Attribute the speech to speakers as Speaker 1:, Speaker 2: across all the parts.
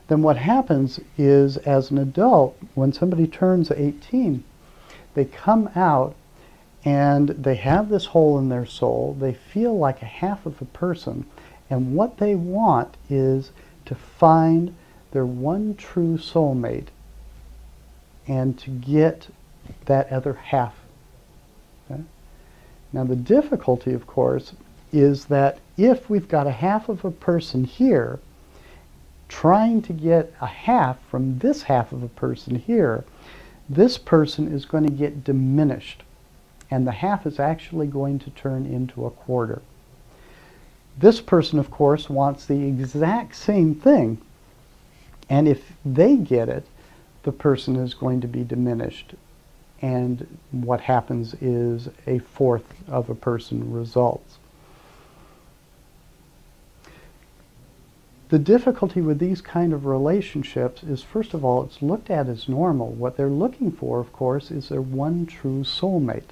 Speaker 1: then what happens is, as an adult, when somebody turns 18, they come out and they have this hole in their soul. They feel like a half of a person, and what they want is to find their one true soulmate and to get that other half. Okay? Now the difficulty, of course, is that if we've got a half of a person here, trying to get a half from this half of a person here, this person is going to get diminished, and the half is actually going to turn into a quarter. This person, of course, wants the exact same thing, and if they get it, the person is going to be diminished, and what happens is a fourth of a person results. The difficulty with these kind of relationships is, first of all, it's looked at as normal. What they're looking for, of course, is their one true soulmate.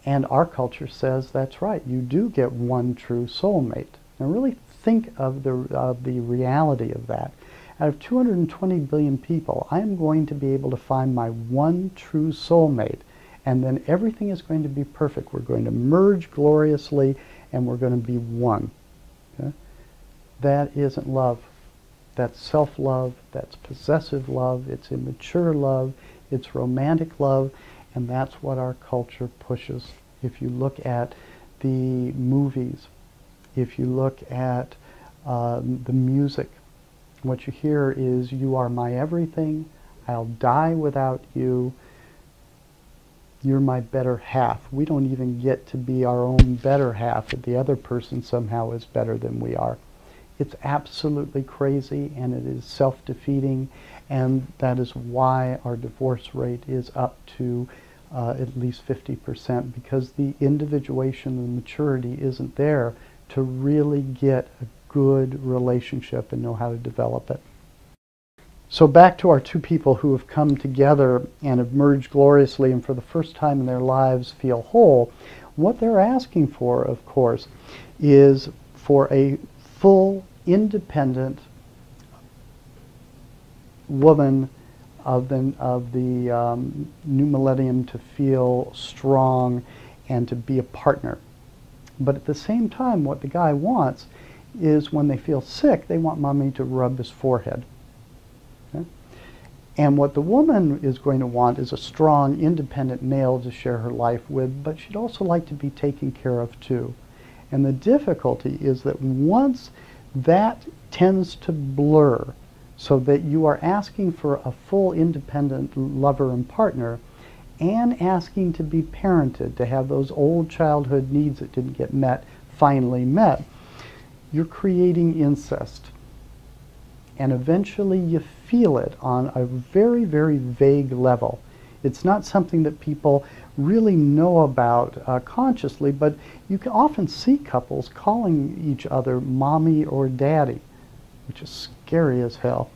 Speaker 1: And our culture says that's right, you do get one true soulmate. Now really think of the reality of that. Out of 220 billion people, I'm going to be able to find my one true soulmate, and then everything is going to be perfect. We're going to merge gloriously, and we're going to be one. Okay? That isn't love. That's self-love, that's possessive love, it's immature love, it's romantic love, and that's what our culture pushes. If you look at the movies, if you look at the music, what you hear is, you are my everything, I'll die without you, you're my better half. We don't even get to be our own better half, but the other person somehow is better than we are. It's absolutely crazy, and it is self-defeating, and that is why our divorce rate is up to at least 50%, because the individuation and maturity isn't there to really get a good relationship and know how to develop it. So back to our two people who have come together and have merged gloriously and for the first time in their lives feel whole. What they're asking for, of course, is for a full, independent woman of the new millennium to feel strong and to be a partner. But at the same time, what the guy wants is, when they feel sick, they want mommy to rub his forehead. Okay? And what the woman is going to want is a strong, independent male to share her life with, but she'd also like to be taken care of too. And the difficulty is that once that tends to blur, so that you are asking for a full independent lover and partner, and asking to be parented, to have those old childhood needs that didn't get met finally met, you're creating incest. And eventually you feel it on a very, very vague level. It's not something that people really know about consciously, but you can often see couples calling each other mommy or daddy, which is scary as hell.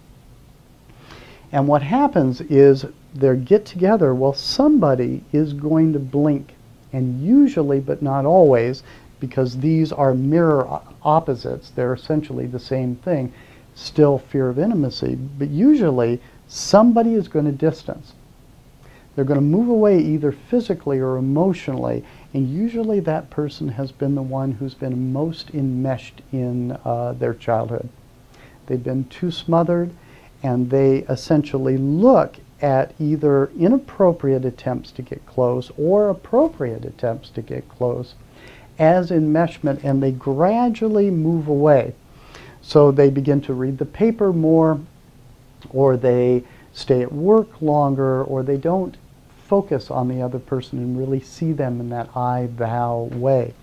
Speaker 1: And what happens is, they get together, well, somebody is going to blink, and usually, but not always, because these are mirror opposites, they're essentially the same thing, still fear of intimacy, but usually somebody is going to distance. They're going to move away either physically or emotionally, and usually that person has been the one who's been most enmeshed in their childhood. They've been too smothered, and they essentially look at either inappropriate attempts to get close or appropriate attempts to get close as enmeshment, and they gradually move away. So they begin to read the paper more, or they stay at work longer, or they don't focus on the other person and really see them in that I-thou way.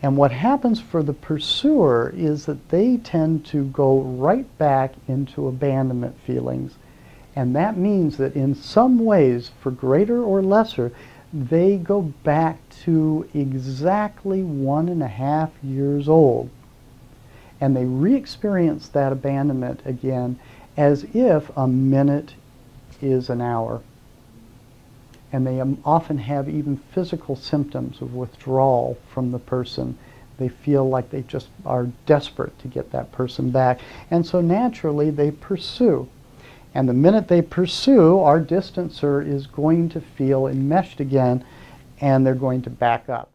Speaker 1: And what happens for the pursuer is that they tend to go right back into abandonment feelings. And that means that in some ways, for greater or lesser, they go back to exactly 1.5 years old. And they re-experience that abandonment again, as if a minute is an hour. And they often have even physical symptoms of withdrawal from the person They feel like they just are desperate to get that person back. And so naturally they pursue. And the minute they pursue, our distancer is going to feel enmeshed again, and they're going to back up.